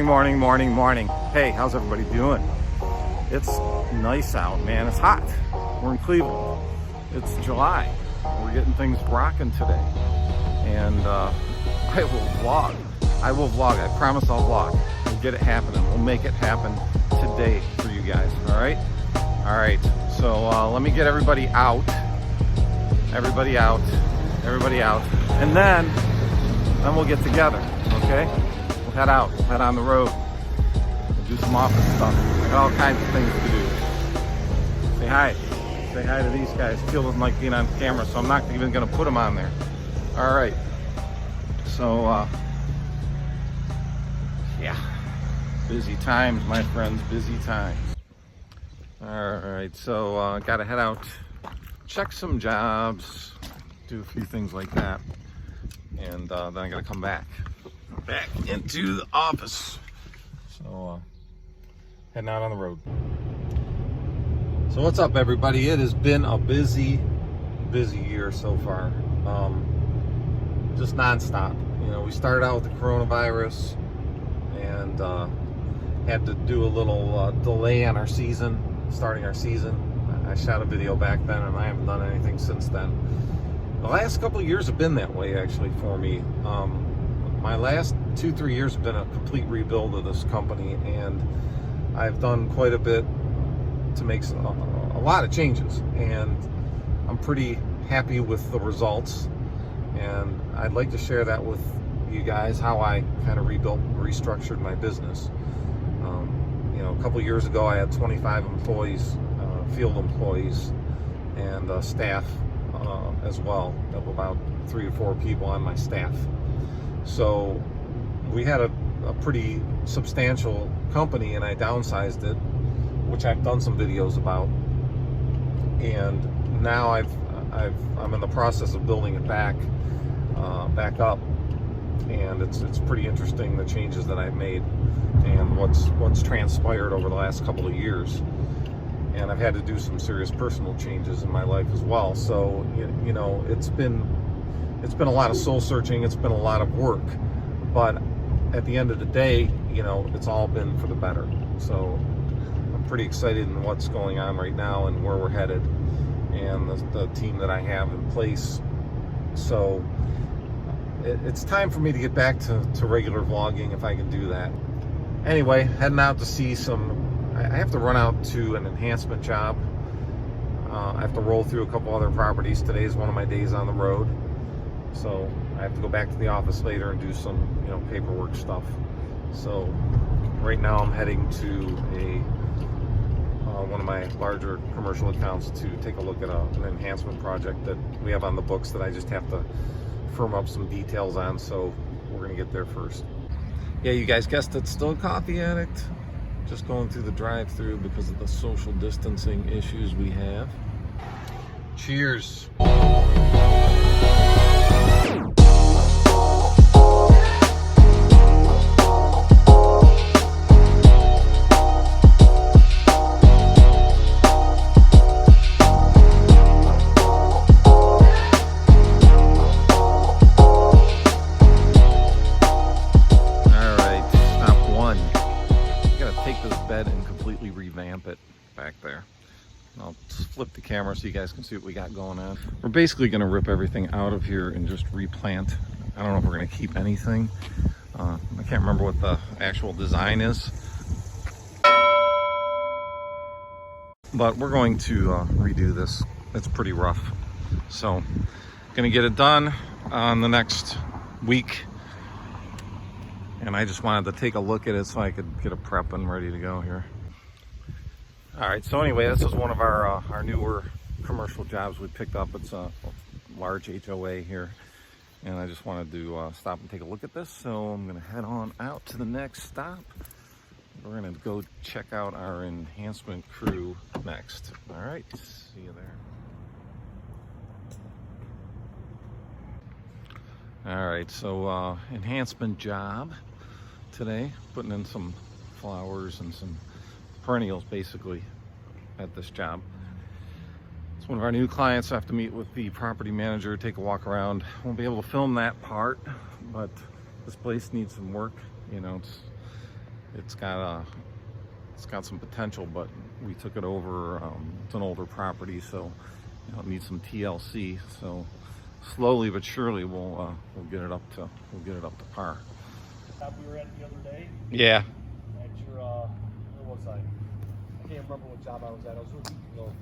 Morning. Hey, how's everybody doing? It's nice out, man. It's hot. We're in Cleveland. It's July. We're getting things rocking today. And I will vlog. I promise I'll vlog. We'll get it happening. We'll make it happen today for you guys. All right. So let me get everybody out. And then we'll get together. Okay? We'll head out. Head on the road. Do some office stuff. I got all kinds of things to do. Say hi. Say hi to these guys. Phil doesn't like being on camera, so I'm not even going to put them on there. All right. So, yeah. Busy times, my friends. Busy times. All right. So, got to head out, check some jobs, do a few things like that, and then I got to come back into the office. So, heading out on the road. So what's up, everybody? It has been a busy year so far. Just nonstop. You know, we started out with the coronavirus and had to do a little delay on our season, starting our season. I shot a video back then and I haven't done anything since then. The last couple of years have been that way, actually, for me. My last 2-3 years have been a complete rebuild of this company, and I've done quite a bit to make a lot of changes, and I'm pretty happy with the results, and I'd like to share that with you guys, how I kind of rebuilt and restructured my business. You know, a couple years ago I had 25 employees, field employees, and staff as well, of about 3 or 4 people on my staff. So we had a pretty substantial company, and I downsized it, which I've done some videos about. And now I'm in the process of building it back up, and it's pretty interesting, the changes that I've made and what's transpired over the last couple of years. And I've had to do some serious personal changes in my life as well. So you know, it's been a lot of soul searching. It's been a lot of work, but at the end of the day, you know, it's all been for the better. So I'm pretty excited in what's going on right now and where we're headed, and the team that I have in place. So it's time for me to get back to regular vlogging, if I can do that. Anyway, heading out to see I have to run out to an enhancement job. I have to roll through a couple other properties. Today is one of my days on the road. So I have to go back to the office later and do some, you know, paperwork stuff. So right now I'm heading to one of my larger commercial accounts to take a look at an enhancement project that we have on the books that I just have to firm up some details on. So we're gonna get there first. Yeah, you guys guessed it, still a coffee addict. Just going through the drive-through because of the social distancing issues we have. Cheers. It back there. I'll flip the camera so you guys can see what we got going on. We're basically going to rip everything out of here and just replant. I don't know if we're going to keep anything. I can't remember what the actual design is, but we're going to redo this. It's pretty rough, so going to get it done on the next week, and I just wanted to take a look at it so I could get it prep and ready to go here. All right, so anyway, this is one of our newer commercial jobs we picked up. It's a large HOA here, and I just wanted to stop and take a look at this. So I'm gonna head on out to the next stop. We're gonna go check out our enhancement crew next. All right, see you there. All right, so enhancement job today, putting in some flowers and some perennials basically at this job. It's one of our new clients. I have to meet with the property manager, take a walk around. Won't be able to film that part, but this place needs some work. You know, It's got some potential, but we took it over. It's an older property, so it needs some TLC. So slowly but surely we'll get it up to par. We were at the other day. Yeah. At your where was I? I can't remember what job I was at. I was with you.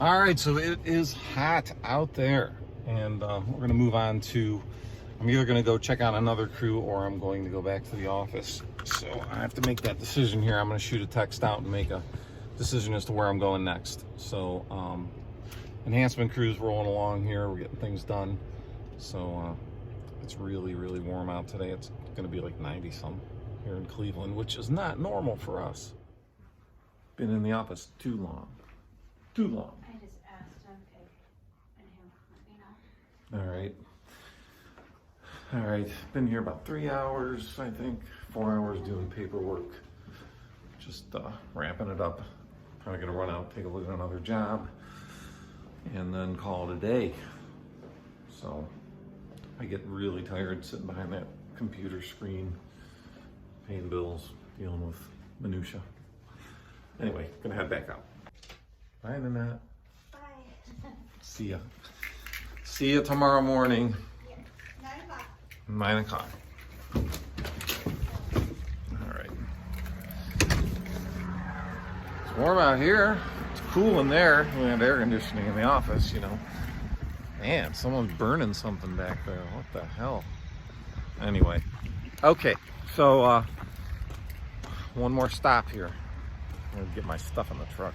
All right, so it is hot out there, and we're going to move on to. I'm either going to go check out another crew, or I'm going to go back to the office. So I have to make that decision here. I'm going to shoot a text out and make a decision as to where I'm going next. So enhancement crew's rolling along here. We're getting things done. So it's really, really warm out today. It's going to be like 90 some here in Cleveland, which is not normal for us. Been in the office too long. Too long. I just asked him, okay, and him let me know. All right. All right, been here about 3 hours, I think, 4 hours doing paperwork. Just wrapping it up. Probably gonna run out, take a look at another job, and then call it a day. So I get really tired sitting behind that computer screen, paying bills, dealing with minutia. Anyway, gonna head back out. Bye, Nanette. Bye. See ya. See ya tomorrow morning. 9 9 o'clock. o'clock. All right. It's warm out here. It's cool in there. We have air conditioning in the office, Man, someone's burning something back there. What the hell? Anyway. Okay, so one more stop here. I'm gonna get my stuff in the truck.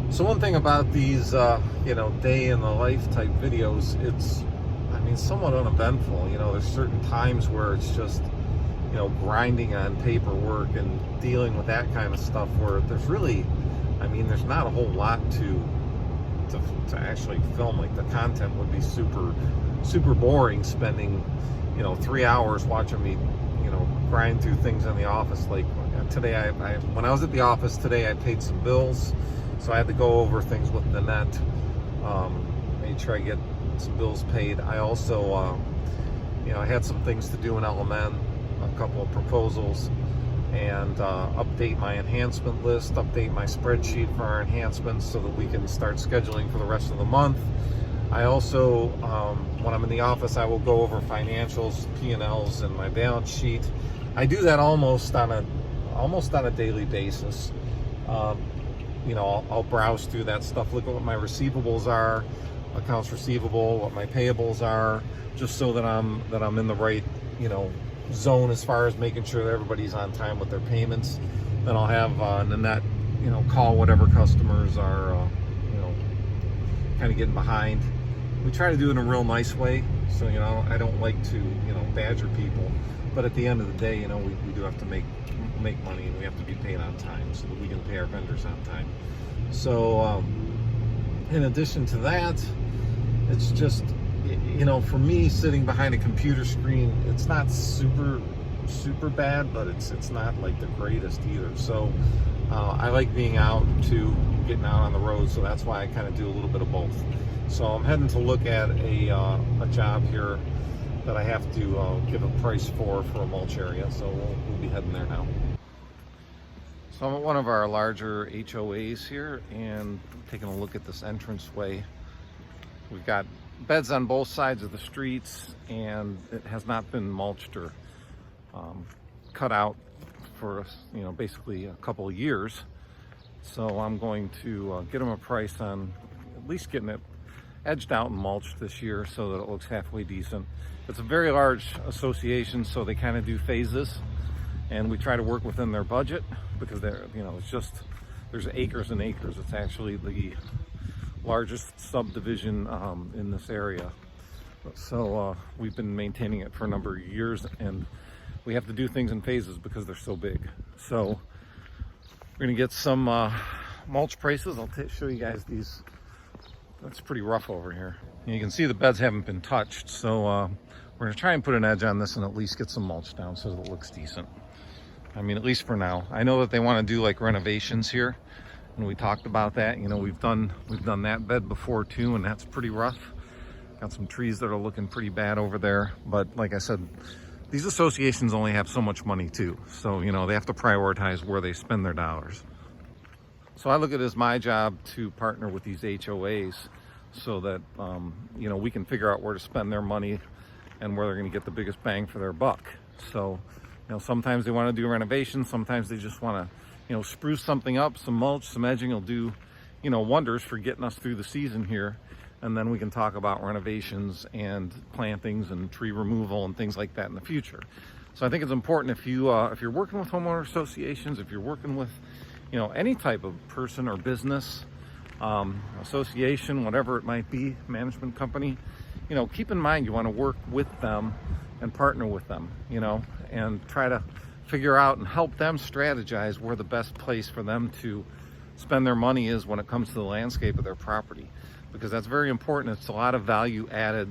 So one thing about these, day in the life type videos, it's somewhat uneventful. There's certain times where it's just, grinding on paperwork and dealing with that kind of stuff where there's really, there's not a whole lot to actually film. Like the content would be super, super boring spending, 3 hours watching me, grind through things in the office. Like today, when I was at the office today, I paid some bills. So I had to go over things with Nanette, made sure I get some bills paid. I also, I had some things to do in LMN, a couple of proposals, and update my enhancement list, update my spreadsheet for our enhancements so that we can start scheduling for the rest of the month. I also, when I'm in the office, I will go over financials, P&Ls, and my balance sheet. I do that almost on a daily basis. I'll browse through that stuff, look at what my receivables are, accounts receivable, what my payables are, just so that I'm in the right, zone as far as making sure that everybody's on time with their payments. Then I'll have Nanette, call whatever customers are, kind of getting behind. We try to do it in a real nice way, so I don't like to, badger people. But at the end of the day, we do have to make money, and we have to be paid on time so that we can pay our vendors on time. So in addition to that, it's just, for me, sitting behind a computer screen, it's not super bad, but it's not like the greatest either. So I like being out too, getting out on the road, so that's why I kind of do a little bit of both. So I'm heading to look at a job here that I have to give a price for a mulch area, so we'll be heading there now. So I'm at one of our larger HOAs here and taking a look at this entranceway. We've got beds on both sides of the streets, and it has not been mulched or cut out for basically a couple of years. So I'm going to get them a price on at least getting it edged out and mulched this year so that it looks halfway decent. It's a very large association, so they kind of do phases, and we try to work within their budget because they're, it's just, there's acres and acres. It's actually the largest subdivision in this area. So we've been maintaining it for a number of years, and we have to do things in phases because they're so big. So we're gonna get some mulch prices. I'll show you guys these. That's pretty rough over here. And you can see the beds haven't been touched. So we're gonna try and put an edge on this and at least get some mulch down so that it looks decent. At least for now. I know that they want to do like renovations here, and we talked about that. We've done that bed before too, and that's pretty rough. Got some trees that are looking pretty bad over there, but like I said, these associations only have so much money too. So, you know, they have to prioritize where they spend their dollars. So I look at it as my job to partner with these HOAs so that, you know, we can figure out where to spend their money and where they're going to get the biggest bang for their buck. So, you know, sometimes they want to do renovations. Sometimes they just want to, you know, spruce something up. Some mulch, some edging will do, you know, wonders for getting us through the season here. And then we can talk about renovations and plantings and tree removal and things like that in the future. So I think it's important if you're working with homeowner associations, if you're working with, you know, any type of person or business, association, whatever it might be, management company, you know, keep in mind you want to work with them and partner with them, you know, and try to figure out and help them strategize where the best place for them to spend their money is when it comes to the landscape of their property, because that's very important. It's a lot of value added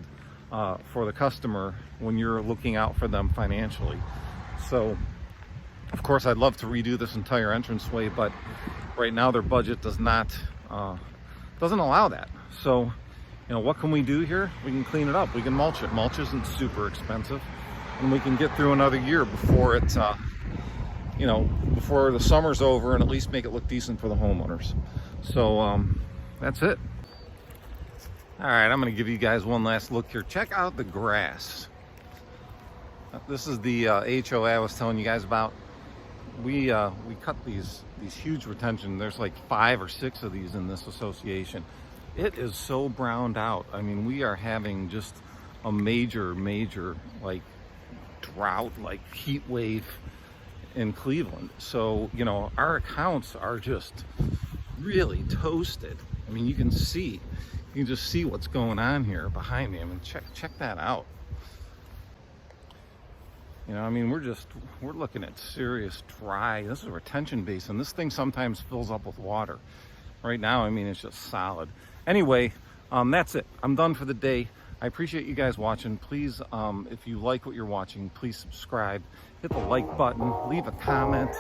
for the customer when you're looking out for them financially. So of course I'd love to redo this entire entranceway, but right now their budget doesn't allow that. So, you know, what can we do here? We can clean it up. We can mulch it. Mulch isn't super expensive, and we can get through another year before it's, you know, before the summer's over, and at least make it look decent for the homeowners. So that's it. All right, I'm going to give you guys one last look here. Check out the grass. This is the HOA I was telling you guys about. We cut these huge retention. There's like 5 or 6 of these in this association. It is so browned out. I mean, we are having just a major like drought, like heat wave in Cleveland. So, you know, our accounts are just really toasted. I mean, you can just see what's going on here behind me. I mean, check that out. You know, I mean, we're looking at serious dry. This is a retention basin. This thing sometimes fills up with water. Right now, I mean, it's just solid. Anyway, that's it. I'm done for the day. I appreciate you guys watching. Please, if you like what you're watching, please subscribe, hit the like button, leave a comment,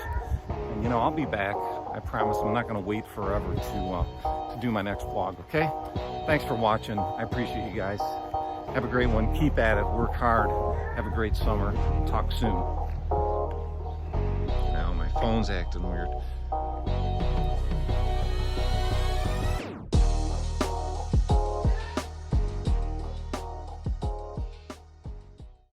and, you know, I'll be back. I promise I'm not going to wait forever to do my next vlog, okay? Thanks for watching. I appreciate you guys. Have a great one. Keep at it. Work hard. Have a great summer. Talk soon. Now my phone's acting weird.